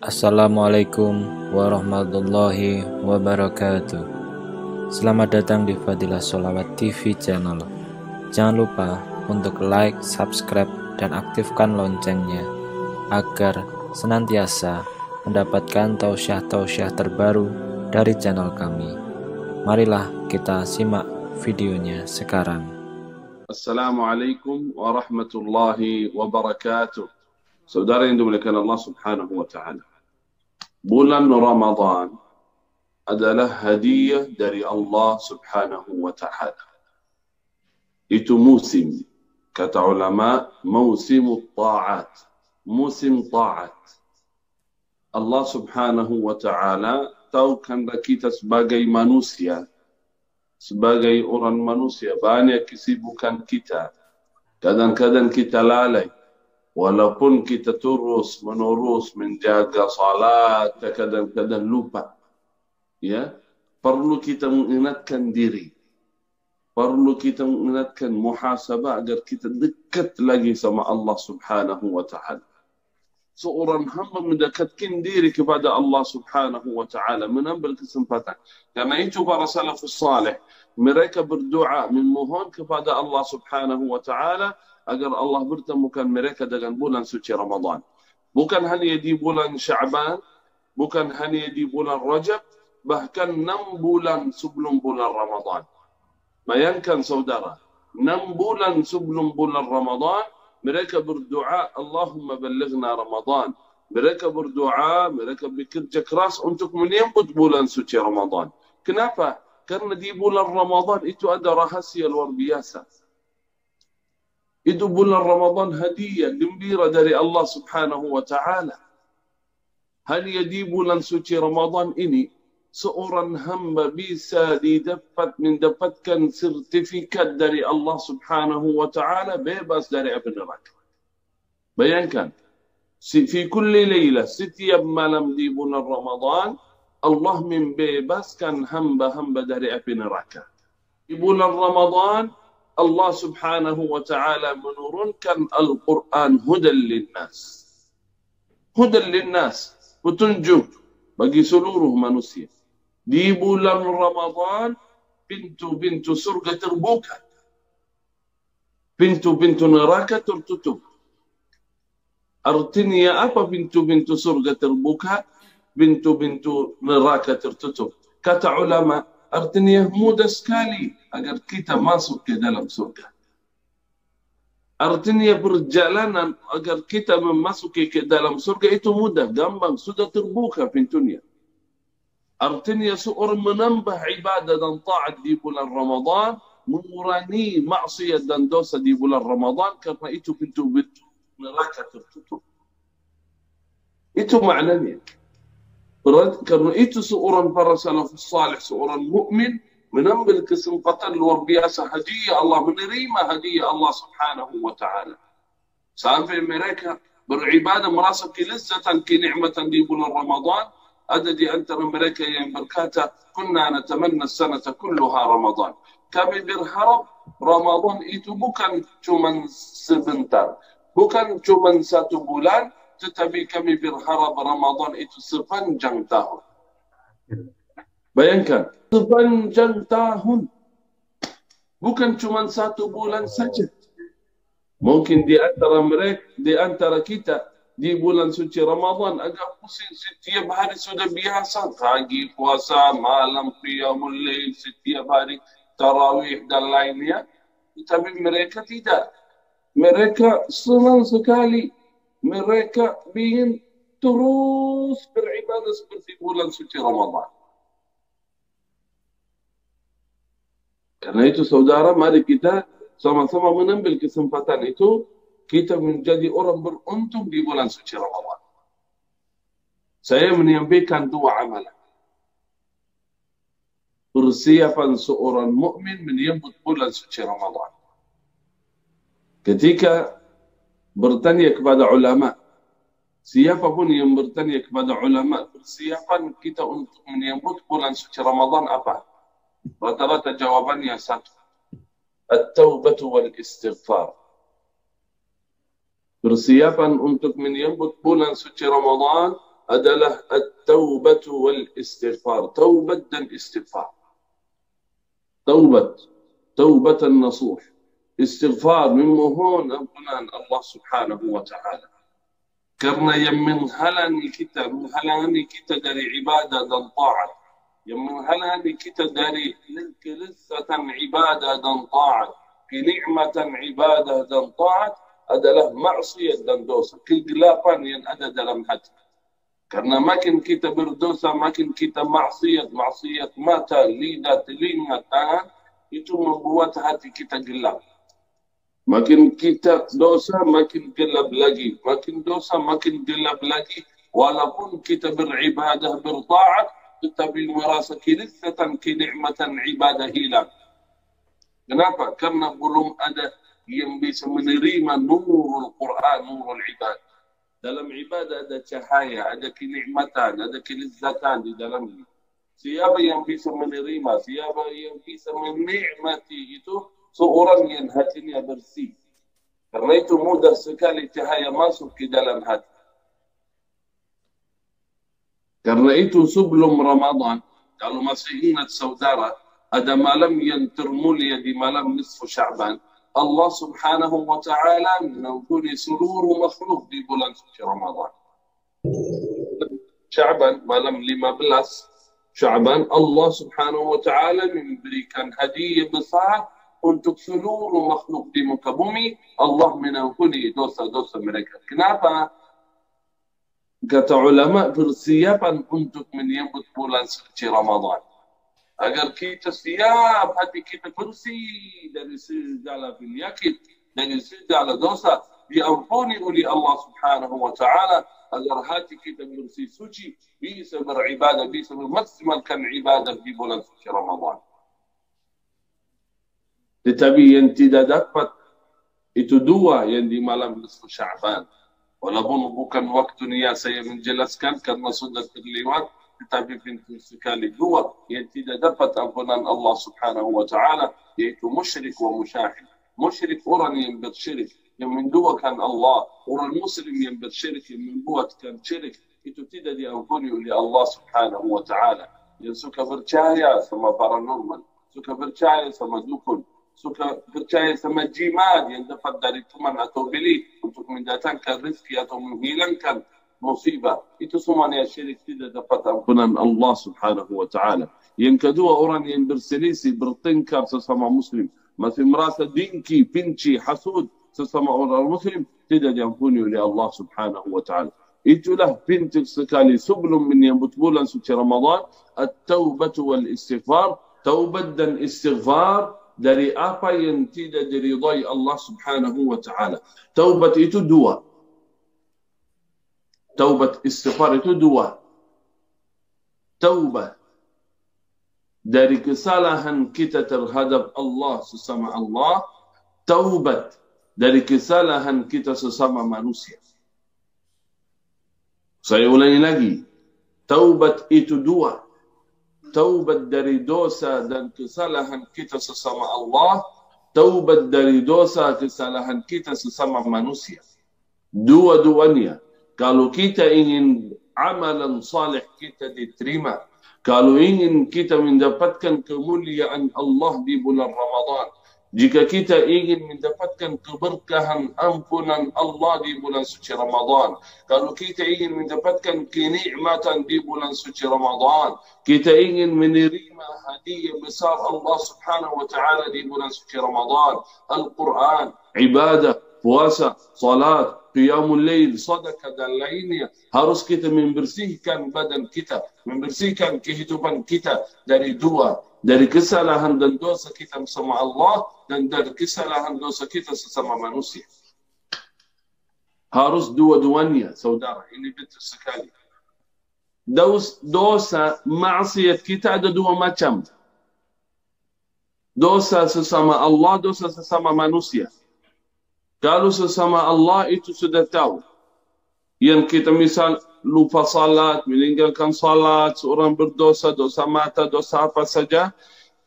Assalamualaikum warahmatullahi wabarakatuh. Selamat datang di Fadilah Sholawat TV channel. Jangan lupa untuk like, subscribe, dan aktifkan loncengnya agar senantiasa mendapatkan tausiah-tausiah terbaru dari channel kami. Marilah kita simak videonya sekarang. Assalamualaikum warahmatullahi wabarakatuh. Saudara yang dimuliakan Allah Subhanahu wa taala. Bulan Ramadan adalah hadiah dari Allah Subhanahu wa taala. Itu musim, kata ulama, musim ta'at. Musim ta'at. Allah Subhanahu wa taala tahukan kita sebagai manusia, sebagai orang manusia, banyak kesibukan kita. Kadang-kadang kita lalai. Walaupun kita terus-menerus menjaga salat, kadang-kadang lupa. Ya, perlu kita mengingatkan diri. Perlu kita mengingatkan muhasabah agar kita dekat lagi sama Allah Subhanahu wa taala. Seorang hamba mendekatkan diri kepada Allah Subhanahu wa taala, menambil kesempatan. Karena itu para salafus salih, mereka berdoa memohon kepada Allah Subhanahu wa taala agar Allah bertemukan mereka dengan bulan suci Ramadan. Bukan hanya di bulan Sya'ban, bukan hanya di bulan Rajab, bahkan 6 bulan sebelum bulan Ramadan. Bayangkan saudara, 6 bulan sebelum bulan Ramadan, mereka berdoa, Allahumma balighna Ramadan. Mereka berdoa, mereka bekerja keras untuk menyambut bulan suci Ramadan. Kenapa? Karena di bulan Ramadan itu ada rahasia luar biasa. Itu bulan Ramadan hadiah, gembira dari Allah Subhanahu wa ta'ala. Hanya di bulan suci Ramadan ini, seorang hamba bisa mendapatkan sertifikat dari Allah Subhanahu wa ta'ala bebas dari api neraka. Bayangkan, fi kulli laylah, setiap malam di bulan Ramadan, Allah membebaskan hamba-hamba dari api neraka. Di bulan Ramadan, Allah Subhanahu wa ta'ala menurunkan Al-Quran hudan linnas. Hudan linnas, petunjuk bagi seluruh manusia. Di bulan Ramadan, pintu-pintu surga terbuka. Pintu-pintu neraka tertutup. Artinya apa pintu-pintu surga terbuka? Pintu-pintu neraka tertutup. Kata ulama, artinya mudah sekali agar kita masuk ke dalam surga. Artinya perjalanan agar kita memasuki ke dalam surga itu mudah, gampang, sudah terbuka pintunya. Artinya seorang menambah ibadah dan taat di bulan Ramadan, mengurangi maksiat dan dosa di bulan Ramadan, karena itu pintu-pintu neraka tertutup. Itu maknanya. Karena itu seorang para salafus salih, seorang mukmin menambil kesempatan luar biasa, hadiah Allah, menerima hadiah Allah Subhanahu wa ta'ala. Sampai mereka beribadah merasa kelezatan, kenikmatan di bulan Ramadan. Ada di antara mereka yang berkata, kunna natamanna sanata kulluha Ramadan. Kami berharap Ramadan itu bukan cuma sebentar, bukan cuma 1 bulan, tetapi kami berharap Ramadan itu sepanjang tahun. Bayangkan, sepanjang tahun. Bukan cuma 1 bulan saja. Mungkin di antara mereka, di antara kita, di bulan suci Ramadan agak pusing, setiap hari sudah biasa. Pagi puasa, malam qiyamul lail, setiap hari tarawih dan lainnya. Tapi mereka tidak. Mereka senang sekali. Mereka ingin terus beribadah seperti bulan suci Ramadan. Karena itu saudara, mari kita sama-sama menambil kesempatan itu, kita menjadi orang beruntung di bulan suci Ramadan. Saya menyampaikan 2 amalan. Persiapan seorang mukmin menyambut bulan suci Ramadan. Ketika bertanya kepada ulama, siapapun yang bertanya kepada ulama, persiapan kita untuk menyambut bulan suci Ramadan apa? Rata-rata jawabannya 1. At-taubatu wal istighfar. Persiapan untuk menyambut bulan suci Ramadan adalah at-taubatu wal istighfar. Taubat dan istighfar. Taubatan nasuh. Istighfar, memohon ampunan Allah Subhanahu wa ta'ala. Karena yang menghalangi kita dari ibadah dan taat, yang menghalangi kita dari kelezatan ibadah dan taat, kenikmatan ibadah dan taat adalah maksiat dan dosa, kegelapan yang ada dalam hati. Karena makin kita berdosa, makin kita maksiat mata, lidah, telinga, tangan, itu membuat hati kita gelap. Makin kita dosa, makin gelap lagi. Makin dosa, makin gelap lagi. Walaupun kita beribadah, bertaat, tetapi merasa kelezatan, kenikmatan ibadah hilang. Kenapa? Karena belum ada yang bisa menerima nurul Quran, nurul ibadah. Dalam ibadah ada cahaya, ada kenikmatan, ada kelezatan di dalamnya. Siapa yang bisa menerima, siapa yang bisa menikmati itu, seorang yang hatinya bersih. Karena itu mudah sekali cahaya masuk ke dalam hati. Karena itu sebelum Ramadan, kalau masih ingat saudara, ada malam yang termulia di malam nisfu Sya'ban. Allah Subhanahu wa ta'ala mengampuni seluruh makhluk di bulan suci Ramadan. Sya'ban, malam 15 Sya'ban, Allah Subhanahu wa ta'ala memberikan hadiah besar untuk seluruh makhluk di muka bumi. Allah mengampuni dosa-dosa mereka. Kenapa? Kata ulama, persiapan untuk menyambut bulan suci Ramadan. Agar kita siap, hati kita bersih dari segala penyakit, dari segala dosa, diampuni oleh Allah Subhanahu wa ta'ala, agar hati kita bersih suci, bisa beribadah, bisa memaksimalkan ibadah di bulan suci Ramadan. Tetapi yang tidak dapat itu dua yang di malam nisfu Sya'ban. Walaupun bukan waktunya saya menjelaskan karena sudah terlewat, tetapi penting sekali dua yang tidak dapat ampunan Allah Subhanahu wa ta'ala, yaitu musyrik wa musyahid. Musyrik orang yang bersyirik, yang menduakan Allah. Orang muslim yang bersyirik, yang membuatkan syirik, itu tidak diampuni oleh Allah Subhanahu wa ta'ala. Yang suka percaya sama paranormal, suka percaya sama dukun, suka percaya sama jimat yang dapat dari teman atau beli untuk mendatangkan rezeki atau menghilangkan musibah, itu semuanya syirik, tidak dapat ampunan Allah Subhanahu wa ta'ala. Yang kedua, orang yang berselisih, bertengkar sesama muslim, masih merasa dengki, benci, hasud sesama orang muslim, tidak diampuni oleh Allah Subhanahu wa ta'ala. Itulah penting sekali sebelum menyambut bulan suci Ramadan, at-taubatu wal istighfar, taubat dan istighfar dari apa yang tidak diridai Allah Subhanahu wa ta'ala. Taubat itu dua. Taubat istighfar itu dua. Taubah dari kesalahan kita terhadap Allah sesama Allah. Taubat dari kesalahan kita sesama manusia. Saya ulangi lagi. Taubat itu dua. Taubat dari dosa dan kesalahan kita sesama Allah. Taubat dari dosa kesalahan kita sesama manusia. Dua-duanya. Kalau kita ingin amalan salih kita diterima, kalau ingin kita mendapatkan kemuliaan Allah di bulan Ramadan, jika kita ingin mendapatkan keberkahan ampunan Allah di bulan suci Ramadan, kalau kita ingin mendapatkan kenikmatan di bulan suci Ramadan, kita ingin menerima hadiah besar Allah Subhanahu wa ta'ala di bulan suci Ramadan, Al-Quran, ibadah, puasa, salat, qiyamul lail, sedekah dan lainnya, harus kita membersihkan badan kita, membersihkan kehidupan kita dari dua, dari kesalahan dan dosa kita bersama Allah dan dari kesalahan dosa kita sesama manusia. Harus dua-duanya, saudara. Ini betul sekali. Dosa maksiat kita ada dua macam. Dosa sesama Allah, dosa sesama manusia. Kalau sesama Allah itu sudah tahu. Yang kita misal lupa salat, meninggalkan salat, seorang berdosa, dosa mata, dosa apa saja,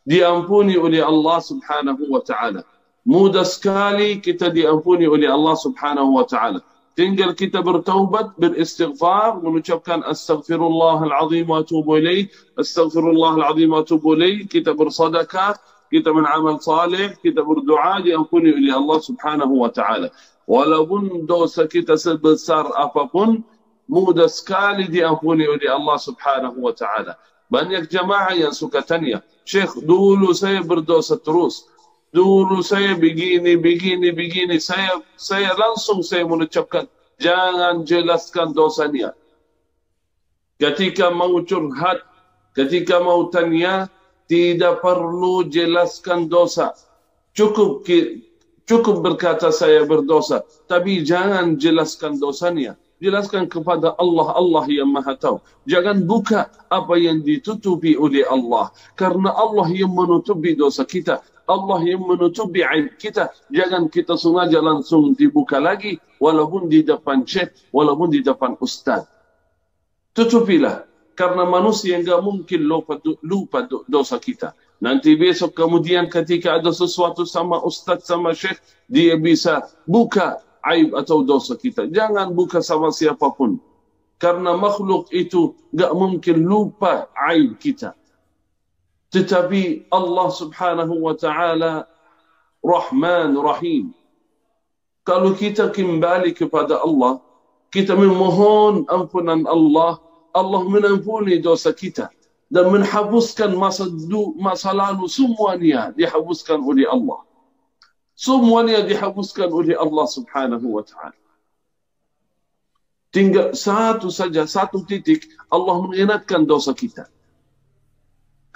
diampuni oleh Allah Subhanahu wa ta'ala. Mudah sekali kita diampuni oleh Allah Subhanahu wa ta'ala. tinggal kita bertaubat, beristighfar, mengucapkan astaghfirullahalazim wa atubu ilaih, astaghfirullahalazim wa atubu ilaih, kita bersedekah, kita beramal saleh, kita berdoa, diampuni oleh Allah Subhanahu wa taala. Walaupun dosa kita sebesar apapun, mudah sekali diampuni oleh Allah Subhanahu wa taala. Banyak jamaah yang suka tanya, "Syekh, dulu saya berdosa terus. Dulu saya begini, saya langsung mengucapkan, jangan jelaskan dosanya. Ketika mau curhat, ketika mau tanya, tidak perlu jelaskan dosa. Cukup berkata saya berdosa, tapi jangan jelaskan dosanya. Jelaskan kepada Allah, Allah yang Maha Tahu. Jangan buka apa yang ditutupi oleh Allah. Karena Allah yang menutupi dosa kita. Allah yang menutupi aib kita. Jangan kita sengaja langsung dibuka lagi, walaupun di depan syekh, walaupun di depan ustaz. Tutupilah. Karena manusia enggak mungkin lupa dosa kita. Nanti besok kemudian ketika ada sesuatu sama ustaz, sama syekh, dia bisa buka aib atau dosa kita. Jangan buka sama siapapun. Karena makhluk itu enggak mungkin lupa aib kita. Tetapi Allah Subhanahu wa taala Rahman Rahim. Kalau kita kembali kepada Allah, kita memohon ampunan Allah, Allah mengampuni dosa kita dan menghapuskan masa lalu semuanya dihapuskan oleh Allah. Semuanya dihapuskan oleh Allah Subhanahu wa taala. Tinggal satu titik Allah mengingatkan dosa kita.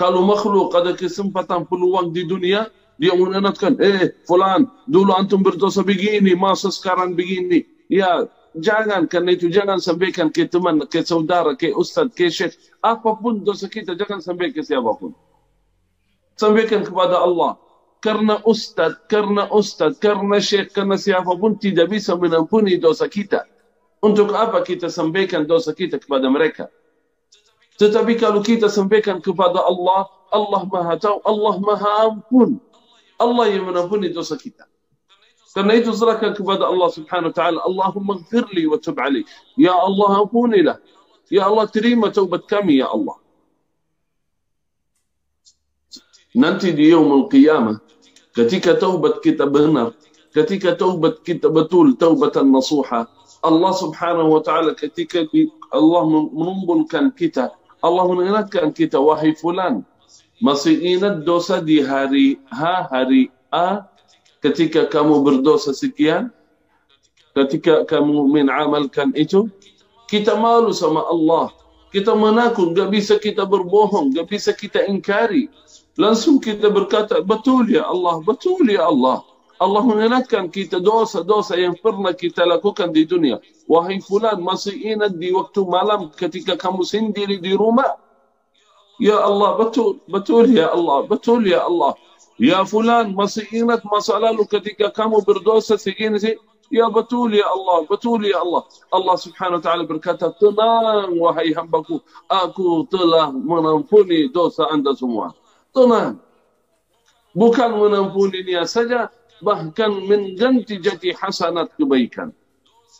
Kalau makhluk ada kesempatan peluang di dunia, dia mengingatkan, fulan, dulu antum berdosa begini, masa sekarang begini. Ya, jangan, karena itu jangan sampaikan ke teman, ke saudara, ke ustaz, ke syekh. Apapun dosa kita, jangan sampaikan ke siapapun. Sampaikan kepada Allah. Karena ustaz, karena syekh, karena siapapun tidak bisa mengampuni dosa kita. Untuk apa kita sampaikan dosa kita kepada mereka? Tetapi kalau kita sampaikan kepada Allah, Allah Maha Tahu, Allah Maha Ampun. Allah yang mengampuni dosa kita. Karena itu serahkan kepada Allah Subhanahu wa taala, Allahumma ighfirli wa tub alaihi. Ya Allah, ampunilah. Ya Allah, terima taubat kami ya Allah. Nanti di yaumul qiyamah, ketika taubat kita benar, ketika taubat kita betul, taubatan nasuha, Allah Subhanahu wa taala ketika Allah mengumpulkan kita, Allah mengingatkan kita, wahai fulan, masih ingat dosa di hari A, ketika kamu berdosa sekian, ketika kamu menamalkan itu, kita malu sama Allah, kita menakut, gak bisa kita berbohong, gak bisa kita ingkari. Langsung kita berkata, betul ya Allah, betul ya Allah. Allah mengingatkan kita dosa-dosa yang pernah kita lakukan di dunia. Wahai fulan, masih ingat di waktu malam ketika kamu sendiri di rumah? Ya Allah, betul ya Allah, betul ya Allah. Ya fulan, masih ingat masa lalu ketika kamu berdosa segini sih? Ya betul ya Allah, betul ya Allah. Allah Subhanahu wa taala berkata, tenang wahai hambaku, aku telah mengampuni dosa anda semua. Tenang. Bukan mengampuninya saja, bahkan mengganti jadi hasanat kebaikan.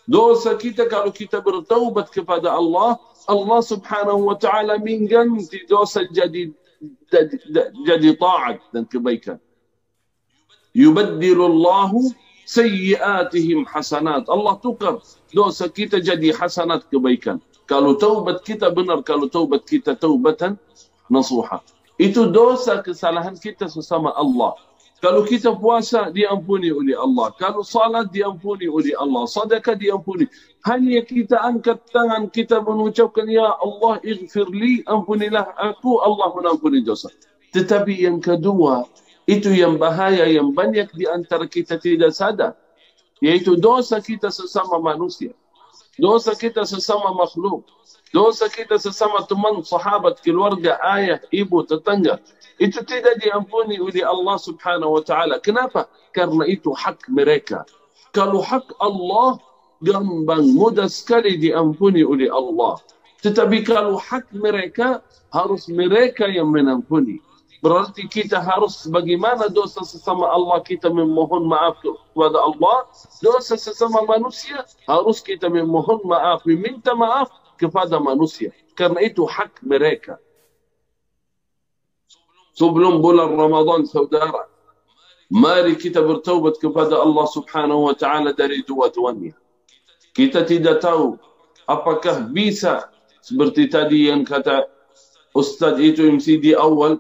Dosa kita kalau kita bertaubat kepada Allah, Allah Subhanahu wa taala mengganti dosa jadi taat dan kebaikan. Yubaddilullahu sayyi'atihim hasanat. Allah tukar dosa kita jadi hasanat kebaikan. Kalau taubat kita benar, kalau taubat kita taubatan nasuha. Itu dosa kesalahan kita sesama Allah. Kalau kita puasa, diampuni oleh Allah. Kalau salat, diampuni oleh Allah. Sedekah, diampuni. Hanya kita angkat tangan, kita mengucapkan, ya Allah, ighfirli, ampunilah aku, Allah mengampuni dosa. Tetapi yang kedua, itu yang bahaya, yang banyak di antara kita tidak sadar. Yaitu dosa kita sesama manusia. Dosa kita sesama makhluk. Dosa kita sesama teman, sahabat, keluarga, ayah, ibu, tetangga. Itu tidak diampuni oleh Allah Subhanahu wa taala. Kenapa? Karena itu hak mereka. Kalau hak Allah, gampang, mudah sekali diampuni oleh Allah. Tetapi kalau hak mereka, harus mereka yang mengampuni. berarti kita harus bagaimana dosa sesama Allah kita memohon maaf kepada Allah, dosa sesama manusia harus kita memohon maaf, meminta maaf kepada manusia. Karena itu hak mereka. Sebelum bulan Ramadan, saudara, mari kita bertaubat kepada Allah Subhanahu wa Ta'ala dari dua-duanya. Kita tidak tahu apakah bisa seperti tadi yang kata Ustaz itu MC di awal.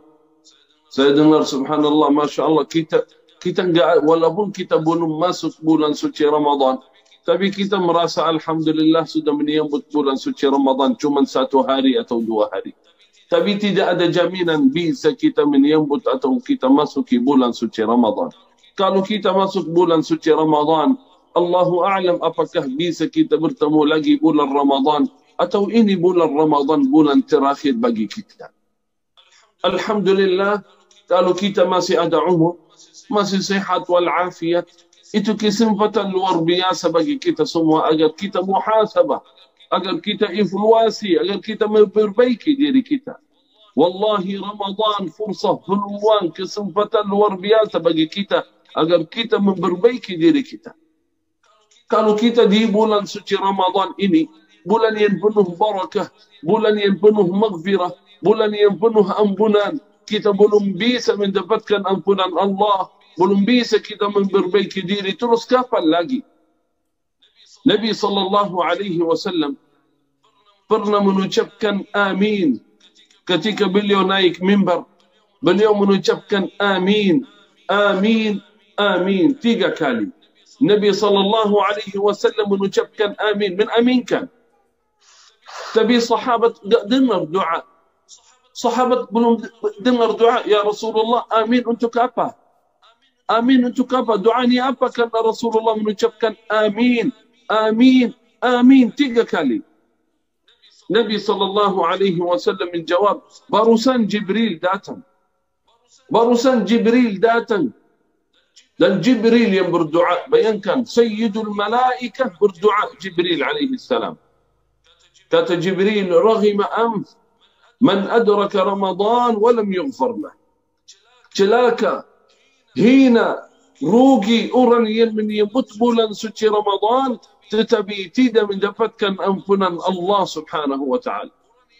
Saya dengar subhanallah, masya Allah, kita enggak, walaupun kita belum masuk bulan suci Ramadan, tapi kita merasa alhamdulillah sudah menyambut bulan suci Ramadan cuma 1 hari atau 2 hari. Tapi tidak ada jaminan bisa kita menyambut atau kita masuki bulan suci Ramadan. Kalau kita masuk bulan suci Ramadan, Allahu a'lam apakah bisa kita bertemu lagi bulan Ramadan atau ini bulan Ramadan bulan terakhir bagi kita. Alhamdulillah, kalau kita masih ada umur, masih sehat walafiat, itu kesempatan luar biasa bagi kita semua agar kita muhasabah, agar kita evaluasi, agar kita memperbaiki diri kita. Wallahi Ramadan fursah, peluang, kesempatan luar biasa bagi kita agar kita memperbaiki diri kita. Kalau kita di bulan suci Ramadan ini, bulan yang penuh barakah, bulan yang penuh maghfirah, bulan yang penuh ampunan, kita belum bisa mendapatkan ampunan Allah, belum bisa kita memperbaiki diri, terus kapan lagi? Nabi SAW pernah mengucapkan amin ketika beliau naik mimbar. Beliau mengucapkan amin, amin, amin 3 kali. Nabi SAW mengucapkan amin, menaminkan. Tapi sahabat tidak dengar doa. Sahabat belum dengar doa, ya Rasulullah, amin untuk apa? Amin untuk apa? Doa ini apa? Karena Rasulullah mengucapkan amin, amin, amin 3 kali. Nabi SAW menjawab, barusan Jibril datang. Barusan Jibril datang. Dan Jibril yang berdoa, bayangkan, Sayyidul Malaikah berdoa Jibril alaihi salam. Kata Jibril, raghima anf man adraka Ramadan walam yughfar lah. Celaka, hina, rugi orang yang menyebut bulan suci Ramadan tetapi tidak mendapatkan ampunan Allah Subhanahu wa Ta'ala.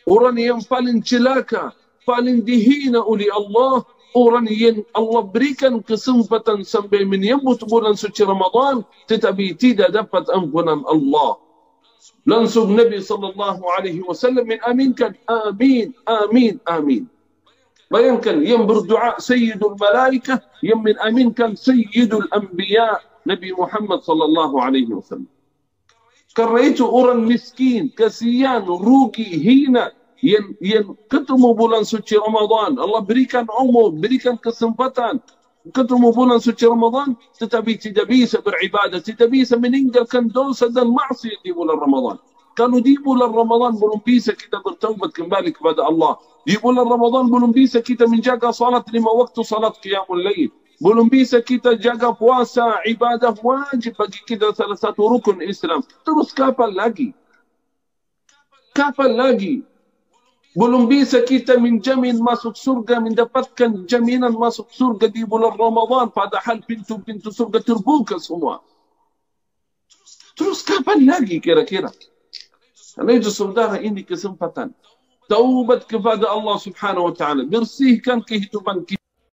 Orang yang paling celaka, paling dihina oleh Allah, orang yang Allah berikan kesempatan sampai menyambut bulan suci Ramadan tetapi tidak dapat ampunan Allah. Langsung Nabi SAW mengaminkan amin, amin, amin. Bayangkan yang berdoa Sayyidul Malaikah, yang mengaminkan Sayyidul Anbiya Nabi Muhammad SAW. Karena itu orang miskin, kasihan, rugi, hina yang ketemu bulan suci Ramadan, Allah berikan umur, berikan kesempatan ketemu bulan suci Ramadan tetapi tidak bisa beribadah, tidak bisa meninggalkan dosa dan maksiat di bulan Ramadan. Kalau di bulan Ramadan belum bisa kita bertaubat kembali kepada Allah, di bulan Ramadan belum bisa kita menjaga salat 5 waktu, salat qiyamul lail, belum bisa kita jaga puasa, ibadah wajib bagi kita salah satu rukun Islam. Terus kapan lagi? Kapan lagi? Belum bisa kita menjamin masuk surga, mendapatkan jaminan masuk surga di bulan Ramadan, padahal pintu-pintu surga terbuka semua. Terus kapan lagi kira-kira? Karena itu saudara, ini kesempatan. Taubat kepada Allah Subhanahu wa Ta'ala. Bersihkan kehidupan kita.